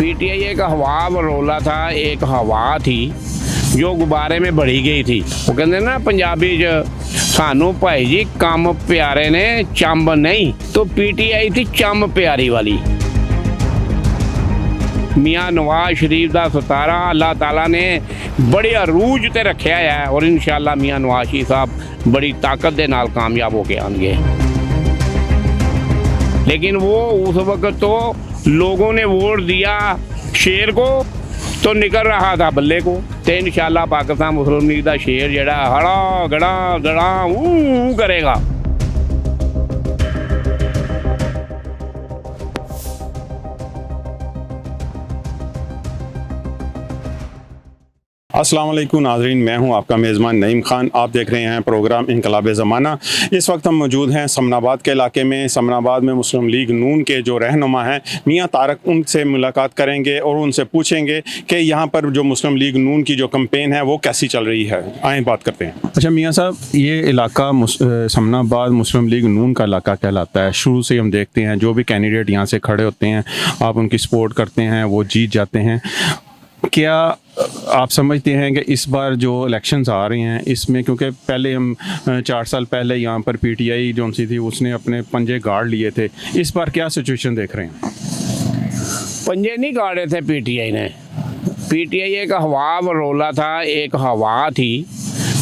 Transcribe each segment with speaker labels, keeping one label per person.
Speaker 1: PTI एक हवा बरोला था, एक हवा थी जो गुब्बारे में बढ़ी गई थी। वो कहते ना पंजाबी च सानू भाई जी कम प्यारे ने चंब नहीं, तो पीटीआई थी चंब प्यारी वाली। मियाँ नवाज शरीफ का सतारा अल्लाह ताला ने बड़े अरूज ते रखा है और इंशाअल्लाह मियाँ नवाज शरीफ साहब बड़ी ताकत दे नाल कामयाब होके आएंगे। लेकिन वो उस वक्त तो लोगों ने वोट दिया शेर को तो निकल रहा था बल्ले को। तो इंशाअल्लाह पाकिस्तान मुस्लिम लीग का शेर जड़ा हड़ा गड़ा गड़ा करेगा।
Speaker 2: अस्सलाम वालेकुम नाज़रीन, मैं हूं आपका मेज़बान नईम खान। आप देख रहे हैं प्रोग्राम इनकलाब ज़माना। इस वक्त हम मौजूद हैं समनाबाद के इलाके में। समनाबाद में मुस्लिम लीग नून के जो रहनुमा हैं मियाँ तारक, उनसे मुलाकात करेंगे और उनसे पूछेंगे कि यहाँ पर जो मुस्लिम लीग नून की जो कैंपेन है वो कैसी चल रही है। आए बात करते हैं। अच्छा मियाँ साहब, ये इलाका समनाबाद मुस्लिम लीग नून का इलाका कहलाता है। शुरू से हम देखते हैं जो भी कैंडिडेट यहाँ से खड़े होते हैं आप उनकी सपोर्ट करते हैं, वो जीत जाते हैं। क्या आप समझते हैं कि इस बार जो इलेक्शंस आ रहे हैं इसमें, क्योंकि पहले हम 4 साल पहले यहाँ पर पीटीआई जो सी थी उसने अपने पंजे गाड़ लिए थे, इस बार क्या सिचुएशन देख रहे हैं?
Speaker 1: पंजे नहीं गाड़े थे पीटीआई ने। पीटीआई एक हवा बरोला था, एक हवा थी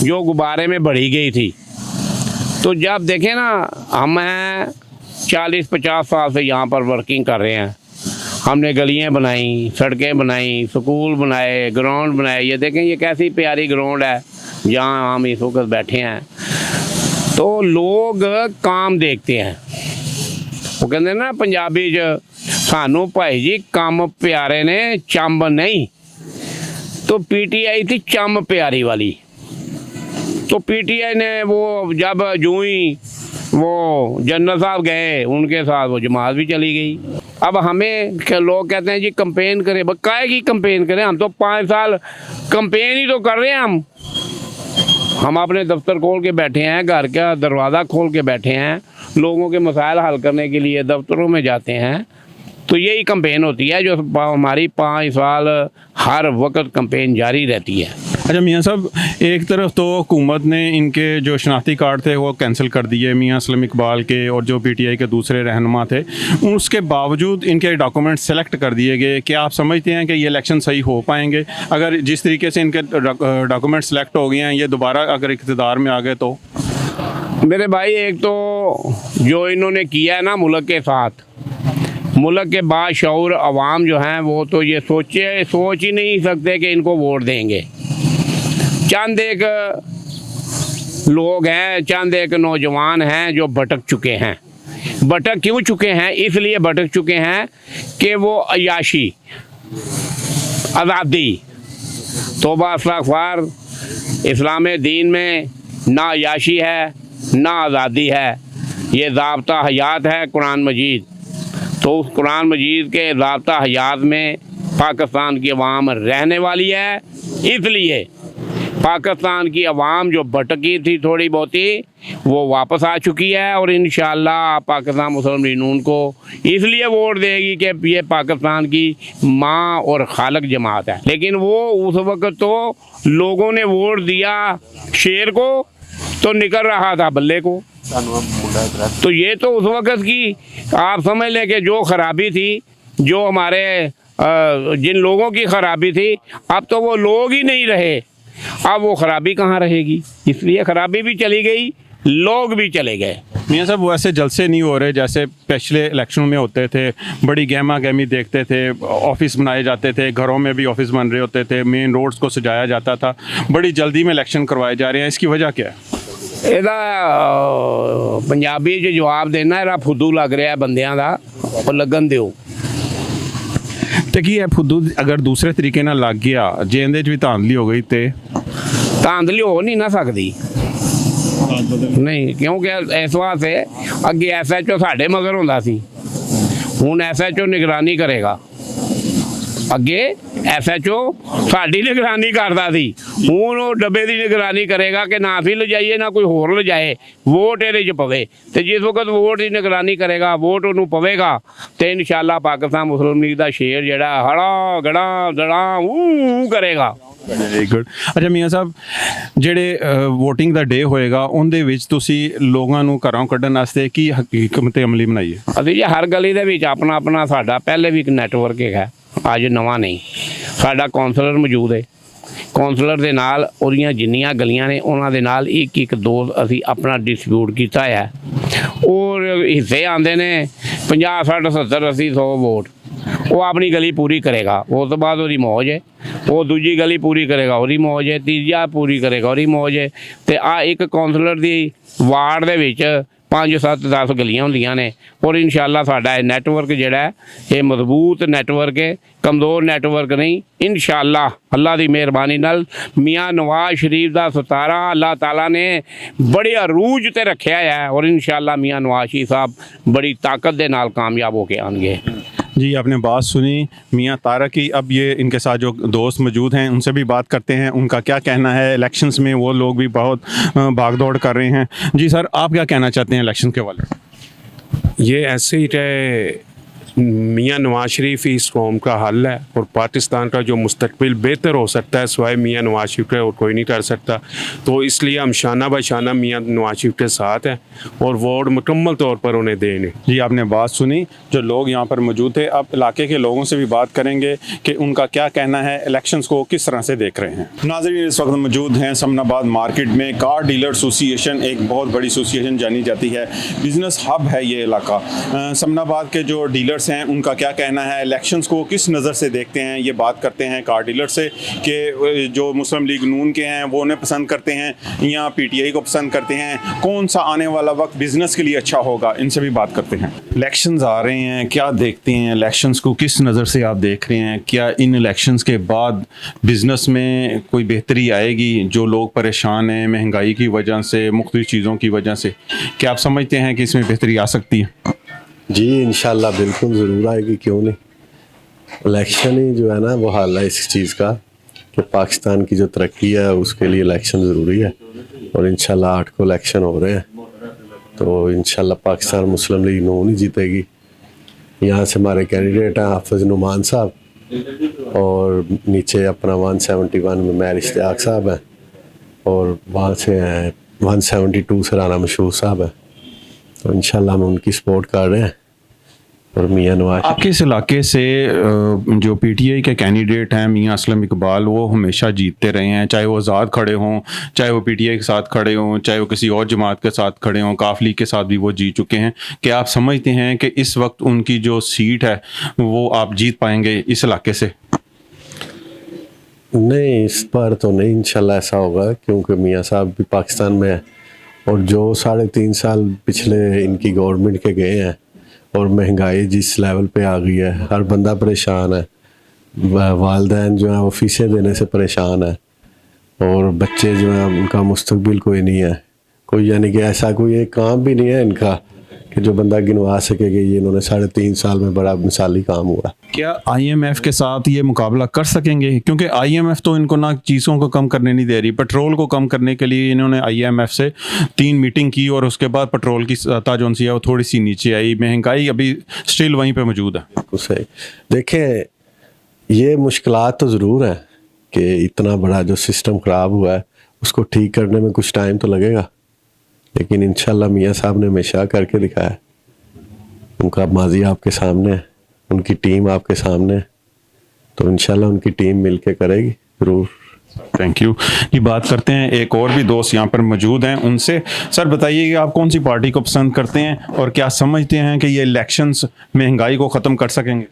Speaker 1: जो गुब्बारे में बढ़ी गई थी। तो जब देखें ना, हम 40-50 साल से यहाँ पर वर्किंग कर रहे हैं। हमने गलियाँ बनाई, सड़कें बनाई, स्कूल बनाए, ग्राउंड बनाए। ये देखें ये कैसी प्यारी ग्राउंड है जहाँ हम इस वक्त बैठे हैं। तो लोग काम देखते हैं। वो कहते ना पंजाबी च सानू भाई जी कम प्यारे ने चंब नहीं, तो पीटीआई थी चंब प्यारी वाली। तो पीटीआई ने वो जब यूं ही वो जनरल साहब गए उनके साथ वो जमात भी चली गई। अब हमें लोग कहते हैं जी कंपेन करें, काहे की कंपेन करें? हम तो 5 साल कंपेन ही तो कर रहे हैं। हम अपने दफ्तर खोल के बैठे हैं, घर का दरवाज़ा खोल के बैठे हैं, लोगों के मसाइल हल करने के लिए दफ्तरों में जाते हैं। तो यही कंपेन होती है जो हमारी 5 साल हर वक्त कंपेन जारी रहती है।
Speaker 2: अच्छा मियाँ साहब, एक तरफ तो हुकूमत ने इनके जो शनाख्ती कार्ड थे वो कैंसिल कर दिए मियाँ असलम इकबाल के और जो पीटीआई के दूसरे रहनुमा थे, उसके बावजूद इनके डॉक्यूमेंट सेलेक्ट कर दिए गए। क्या आप समझते हैं कि ये इलेक्शन सही हो पाएंगे अगर जिस तरीके से इनके डॉक्यूमेंट सेलेक्ट हो गए हैं, ये दोबारा अगर इक़्तिदार में आ गए तो?
Speaker 1: मेरे भाई, एक तो जो इन्होंने किया है ना मुल्क के साथ, मुल्क के बाशऊर अवाम जो हैं वो तो ये सोच ही नहीं सकते कि इनको वोट देंगे। चंद एक लोग हैं, चंद एक नौजवान हैं जो भटक चुके हैं। भटक क्यों चुके हैं? इसलिए भटक चुके हैं कि वो अयाशी, आज़ादी, तौबा इस्तग़फ़ार, इस्लाम दीन में ना अयाशी है ना आज़ादी है। ये ज़ाब्ता हयात है कुरान मजीद। तो उस कुरान मजीद के ज़ाब्ता हयात में पाकिस्तान की अवाम रहने वाली है। इसलिए पाकिस्तान की अवाम जो भटकी थी थोड़ी बहुती, वो वापस आ चुकी है और इंशाअल्लाह पाकिस्तान मुस्लिम लीग नून को इसलिए वोट देगी कि ये पाकिस्तान की माँ और खालक जमात है। लेकिन वो उस वक्त तो लोगों ने वोट दिया शेर को तो निकल रहा था बल्ले को। तो ये तो उस वक्त की आप समझ लें कि जो खराबी थी, जो हमारे जिन लोगों की खराबी थी, अब तो वो लोग ही नहीं रहे। अब वो खराबी कहाँ रहेगी? इसलिए खराबी भी चली गई, लोग भी चले गए।
Speaker 2: मियाँ साहब, वैसे जलसे नहीं हो रहे जैसे पिछले इलेक्शन में होते थे। बड़ी गहमा गहमी देखते थे, ऑफिस बनाए जाते थे, घरों में भी ऑफिस बन रहे होते थे, मेन रोड्स को सजाया जाता था। बड़ी जल्दी में इलेक्शन करवाए जा रहे हैं, इसकी वजह क्या है?
Speaker 1: ਇਹਦਾ ਪੰਜਾਬੀ 'ਚ ਜਵਾਬ ਦੇਣਾ ਇਹਦਾ ਫੁੱਦੂ ਲੱਗ ਰਿਹਾ ਬੰਦਿਆਂ ਦਾ, ਉਹ ਲੱਗਣ ਦਿਓ।
Speaker 2: ਤੇ ਕੀ ਹੈ ਫੁੱਦੂ ਅਗਰ ਦੂਸਰੇ ਤਰੀਕੇ ਨਾਲ ਲੱਗ ਗਿਆ, ਜੇ ਇਹਦੇ 'ਚ ਵੀ ਧਾਂਦਲੀ ਹੋ ਗਈ ਤੇ
Speaker 1: ਧਾਂਦਲੀ ਹੋ ਨਹੀਂ ਨਾ ਸਕਦੀ। ਨਹੀਂ, ਕਿਉਂਕਿ ਇਸ ਵਾਸਤੇ ਅੱਗੇ SHO ਸਾਡੇ ਮਗਰ ਹੁੰਦਾ ਸੀ, ਹੁਣ SHO ਨਿਗਰਾਨੀ ਕਰੇਗਾ। ਅੱਗੇ SHO ਸਾਡੀ ਨਿਗਰਾਨੀ ਕਰਦਾ ਸੀ, ਹੁਣ ਉਹ ਡੱਬੇ ਦੀ ਨਿਗਰਾਨੀ ਕਰੇਗਾ ਕਿ ਨਾ ਅਸੀਂ ਲਿਜਾਈਏ ਨਾ ਕੋਈ ਹੋਰ ਲਿਜਾਏ, ਵੋਟ ਇਹਦੇ 'ਚ ਪਵੇ। ਤੇ ਜਿਸ ਵਕਤ ਵੋਟ ਦੀ ਨਿਗਰਾਨੀ ਕਰੇਗਾ, ਵੋਟ ਉਹਨੂੰ ਪਵੇਗਾ, ਤੇ ਇਨਸ਼ਾਅੱਲਾ ਪਾਕਿਸਤਾਨ ਮੁਸਲਿਮ ਲੀਗ ਦਾ ਸ਼ੇਰ ਜਿਹੜਾ ਹੜਾ ਗੜਾ ਦੜਾ ਕਰੇਗਾ।
Speaker 2: Very good. ਅੱਛਾ ਮੀਆਂ ਸਾਹਿਬ, ਜਿਹੜੇ ਵੋਟਿੰਗ ਦਾ ਡੇ ਹੋਏਗਾ ਉਹਦੇ ਵਿੱਚ ਤੁਸੀਂ ਲੋਕਾਂ ਨੂੰ ਘਰੋਂ ਕੱਢਣ ਵਾਸਤੇ ਕੀ ਹਕੀਕਤ ਅਮਲੀ ਬਣਾਈ ਹੈ?
Speaker 1: ਅਸੀਂ ਜੀ ਹਰ ਗਲੀ ਦੇ ਵਿੱਚ ਆਪਣਾ ਆਪਣਾ ਸਾਡਾ ਪਹਿਲੇ ਵੀ ਇੱਕ ਨੈਟਵਰਕ ਹੈਗਾ, ਅੱਜ ਨਵਾਂ ਨਹੀਂ। ਸਾਡਾ ਕੌਂਸਲਰ ਮੌਜੂਦ ਹੈ, ਕੌਂਸਲਰ ਦੇ ਨਾਲ ਉਹਦੀਆਂ ਜਿੰਨੀਆਂ ਗਲੀਆਂ ਨੇ ਉਹਨਾਂ ਦੇ ਨਾਲ ਇੱਕ ਇੱਕ ਦੋ ਅਸੀਂ ਆਪਣਾ ਡਿਸਟ੍ਰੀਬਿਊਟ ਕੀਤਾ ਹੈ। ਉਹ ਹਿੱਸੇ ਆਉਂਦੇ ਨੇ 50 60 70 80 100 ਵੋਟ, ਉਹ ਆਪਣੀ ਗਲੀ ਪੂਰੀ ਕਰੇਗਾ, ਉਸ ਤੋਂ ਬਾਅਦ ਉਹਦੀ ਮੌਜ ਹੈ। ਉਹ ਦੂਜੀ ਗਲੀ ਪੂਰੀ ਕਰੇਗਾ, ਉਹਦੀ ਮੌਜ ਹੈ। ਤੀਜਾ ਪੂਰੀ ਕਰੇਗਾ, ਉਹਦੀ ਮੌਜ ਹੈ। ਤੇ ਆ ਇੱਕ ਕੌਂਸਲਰ ਦੀ ਵਾਰਡ ਦੇ ਵਿੱਚ 5 7 10 ਗਲੀਆਂ ਹੁੰਦੀਆਂ ਨੇ। ਔਰ ਇਨਸ਼ਾਅੱਲਾ ਸਾਡਾ ਇਹ ਨੈਟਵਰਕ ਜਿਹੜਾ ਹੈ ਇਹ ਮਜ਼ਬੂਤ ਨੈਟਵਰਕ ਹੈ, ਕਮਜ਼ੋਰ ਨੈਟਵਰਕ ਨਹੀਂ। ਇਨਸ਼ਾਅੱਲਾ ਅੱਲਾ ਦੀ ਮਿਹਰਬਾਨੀ ਨਾਲ ਮੀਆਂ ਨਵਾਜ਼ ਸ਼ਰੀਫ ਦਾ ਸਤਾਰਾ ਅੱਲਾਹ ਤਾਲਾ ਨੇ ਬੜੇ ਅਰੂਜ ਤੇ ਰੱਖਿਆ ਹੈ। ਔਰ ਇਨਸ਼ਾਅੱਲਾ ਮੀਆਂ नवाज शरीफ साहब बड़ी ताकत के नाल कामयाब होके आएंगे।
Speaker 2: जी, आपने बात सुनी मियाँ तारक की। अब ये इनके साथ जो दोस्त मौजूद हैं उनसे भी बात करते हैं, उनका क्या कहना है। इलेक्शंस में वो लोग भी बहुत भागदौड़ कर रहे हैं। जी सर, आप क्या कहना चाहते हैं इलेक्शन के वाले?
Speaker 3: ये ऐसे ही रहे, मियाँ नवाज शरीफ ही इस कौम का हल है और पाकिस्तान का जो मुस्तकबिल बेहतर हो सकता है सिवाय मियाँ नवाज शरीफ के और कोई नहीं कर सकता। तो इसलिए हम शाना बशाना मियाँ नवाज शरीफ के साथ हैं और वोट मुकम्मल तौर पर उन्हें देंगे।
Speaker 2: जी, आपने बात सुनी। जो लोग यहाँ पर मौजूद थे, अब इलाके के लोगों से भी बात करेंगे कि उनका क्या कहना है, इलेक्शंस को किस तरह से देख रहे हैं। नाज़रीन, इस वक्त मौजूद हैं समनाबाद मार्केट में। कार डीलर एसोसिएशन एक बहुत बड़ी एसोसिएशन जानी जाती है, बिजनेस हब है ये इलाका। समनाबाद के जो डीलर्स हैं उनका क्या कहना है, इलेक्शंस को किस नज़र से देखते हैं, ये बात करते हैं कार डीलर से कि जो मुस्लिम लीग नून के हैं वो उन्हें पसंद करते हैं या PTI को पसंद करते हैं, कौन सा आने वाला वक्त बिजनेस के लिए अच्छा होगा, इनसे भी बात करते हैं। इलेक्शंस आ रहे हैं, क्या देखते हैं, इलेक्शंस को किस नज़र से आप देख रहे हैं? क्या इन इलेक्शंस के बाद बिजनेस में कोई बेहतरी आएगी? जो लोग परेशान हैं महंगाई की वजह से, मुख्तलिफ चीज़ों की वजह से, क्या आप समझते हैं कि इसमें बेहतरी आ सकती है?
Speaker 4: जी इंशाल्लाह बिल्कुल ज़रूर आएगी, क्यों नहीं। इलेक्शन ही जो है ना वो हाल है इस चीज़ का कि पाकिस्तान की जो तरक्की है उसके लिए इलेक्शन ज़रूरी है। और इंशाल्लाह 8 को इलेक्शन हो रहे हैं, तो इंशाल्लाह पाकिस्तान मुस्लिम लीग नून ही जीतेगी। यहाँ से हमारे कैंडिडेट हैं हाफिज़ नुमान साहब और नीचे अपना 171 में महर इश्तियाक साहब हैं और वहाँ से हैं 172 से राना मशहूर साहब हैं। तो इंशाल्लाह हम उनकी सपोर्ट कर रहे हैं। और मियाँ नवाज,
Speaker 2: आपके इस इलाके से जो PTI के कैंडिडेट हैं मियाँ असलम इकबाल, वो हमेशा जीतते रहे हैं, चाहे वो आज़ाद खड़े हों, चाहे वो PTI के साथ खड़े हों, चाहे वो किसी और जमात के साथ खड़े हों, काफ लीग के साथ भी वो जीत चुके हैं। क्या आप समझते हैं कि इस वक्त उनकी जो सीट है वो आप जीत पाएंगे इस इलाके से?
Speaker 4: नहीं, इस बार तो नहीं इंशाल्लाह ऐसा होगा, क्योंकि मियाँ साहब भी पाकिस्तान में है और जो 3.5 साल पिछले इनकी गवर्नमेंट के गए हैं और महंगाई जिस लेवल पे आ गई है, हर बंदा परेशान है। वालिदैन जो है वो फीसें देने से परेशान है और बच्चे जो हैं उनका मुस्तकबिल कोई नहीं है, कोई यानी कि ऐसा कोई एक काम भी नहीं है इनका कि जो बंदा गिनवा सके कि ये इन्होंने 3.5 साल में बड़ा मिसाली काम हुआ।
Speaker 2: क्या IMF के साथ ये मुकाबला कर सकेंगे? क्योंकि IMF तो इनको ना चीज़ों को कम करने नहीं दे रही। पेट्रोल को कम करने के लिए इन्होंने IMF से 3 मीटिंग की और उसके बाद पेट्रोल की सतह जो सी है वो थोड़ी सी नीचे आई, महंगाई अभी स्टिल वहीं पे मौजूद है।
Speaker 4: बिल्कुल सही। देखें, ये मुश्किलात तो ज़रूर हैं कि इतना बड़ा जो सिस्टम ख़राब हुआ है उसको ठीक करने में कुछ टाइम तो लगेगा, लेकिन इंशाल्लाह मियाँ साहब ने हमेशा करके दिखाया। उनका माजी आपके सामने है, उनकी टीम आपके सामने है, तो इंशाल्लाह उनकी टीम मिलके करेगी ज़रूर।
Speaker 2: Thank you. ये बात करते हैं, एक और भी दोस्त यहाँ पर मौजूद हैं, उनसे। सर बताइए कि आप कौन सी पार्टी को पसंद करते हैं और क्या समझते हैं कि ये इलेक्शंस महंगाई को ख़त्म कर सकेंगे?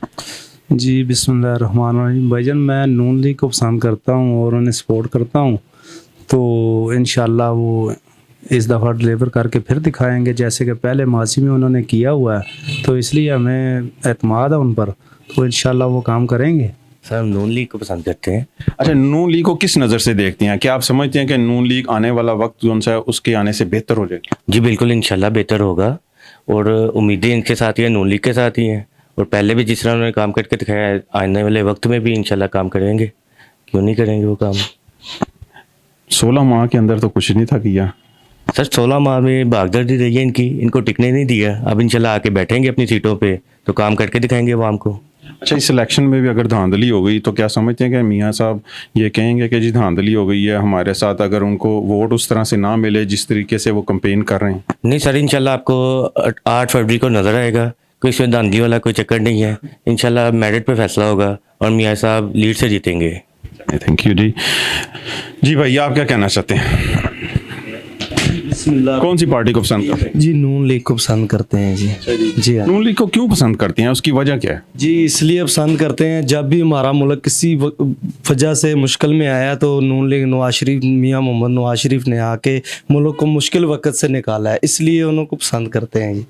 Speaker 5: जी बिस्मिल्लाहिर्रहमानिर्रहीम। भाईजान, मैं नून लीग को पसंद करता हूँ और उन्हें सपोर्ट करता हूँ, तो इंशाल्लाह वो इस दफ़ा डिलीवर करके फिर दिखाएंगे जैसे कि पहले माजी में उन्होंने किया हुआ है, तो इसलिए हमें एतमाद है उन पर, तो इंशाल्लाह वो काम करेंगे।
Speaker 6: सर हम नून लीग को पसंद करते हैं।
Speaker 2: अच्छा, नून लीग को किस नज़र से देखते हैं? क्या आप समझते हैं कि नून लीग आने वाला वक्त जो सा है उसके आने से बेहतर हो जाएगी?
Speaker 6: जी बिल्कुल, इंशाल्लाह बेहतर होगा और उम्मीदें इनके साथ ही हैं, नून लीग के साथ ही हैं और पहले भी जिस तरह उन्होंने काम करके दिखाया है, आने वाले वक्त में भी इंशाल्लाह काम करेंगे, क्यों नहीं करेंगे वो काम।
Speaker 2: 16 माह के अंदर तो कुछ नहीं था किया।
Speaker 6: सर 16 माह में भागदौड़ रही है इनकी, इनको टिकने नहीं दिया। अब इंशाल्लाह आके बैठेंगे अपनी सीटों पे तो काम करके दिखाएंगे आवाम को।
Speaker 2: अच्छा, इस इलेक्शन में भी अगर धांधली हो गई तो क्या समझते हैं कि मियाँ साहब ये कहेंगे कि जी धांधली हो गई है हमारे साथ, अगर उनको वोट उस तरह से ना मिले जिस तरीके से वो कैंपेन कर रहे हैं?
Speaker 6: नहीं सर, इंशाल्लाह आपको 8 फरवरी को नज़र आएगा, कोई इसमें धांधली वाला कोई चक्कर नहीं है। इंशाल्लाह मेरिट पे फैसला होगा और मियाँ साहब लीड से जीतेंगे।
Speaker 2: थैंक यू जी। जी भैया, आप क्या कहना चाहते हैं? कौन सी पार्टी को पसंद करते हैं?
Speaker 7: जी नून लीग को पसंद करते हैं जी। जी हाँ
Speaker 2: नून लीग को क्यों पसंद करते हैं, उसकी वजह क्या है?
Speaker 7: जी, इसलिए पसंद करते हैं, जब भी हमारा मुल्क किसी वजह से मुश्किल में आया तो नून लीग नवाज शरीफ, मियाँ मोहम्मद नवाज शरीफ ने आके मुल्क को मुश्किल वक्त से निकाला है, इसलिए उनको पसंद करते हैं जी।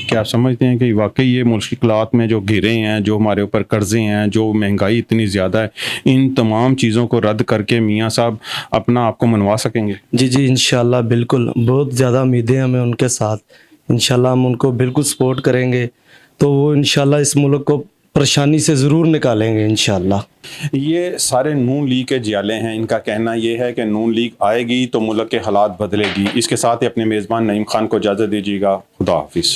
Speaker 2: क्या आप समझते हैं कि वाकई ये मुश्किलात में जो घिरे हैं, जो हमारे ऊपर कर्जे हैं, जो महंगाई इतनी ज़्यादा है, इन तमाम चीज़ों को रद्द करके मियाँ साहब अपना आप को मनवा सकेंगे?
Speaker 7: जी जी इंशाल्लाह बिल्कुल, बहुत ज़्यादा उम्मीदें हमें उनके साथ। इंशाल्लाह हम उनको बिल्कुल सपोर्ट करेंगे तो वो इंशाल्लाह इस मुल्क को परेशानी से ज़रूर निकालेंगे इंशाल्लाह।
Speaker 2: ये सारे नून लीग के जियाले हैं, इनका कहना ये है कि नून लीग आएगी तो मुल्क के हालात बदलेगी। इसके साथ ही अपने मेज़बान नईम खान को इजाज़त दीजिएगा। खुदा हाफिज़।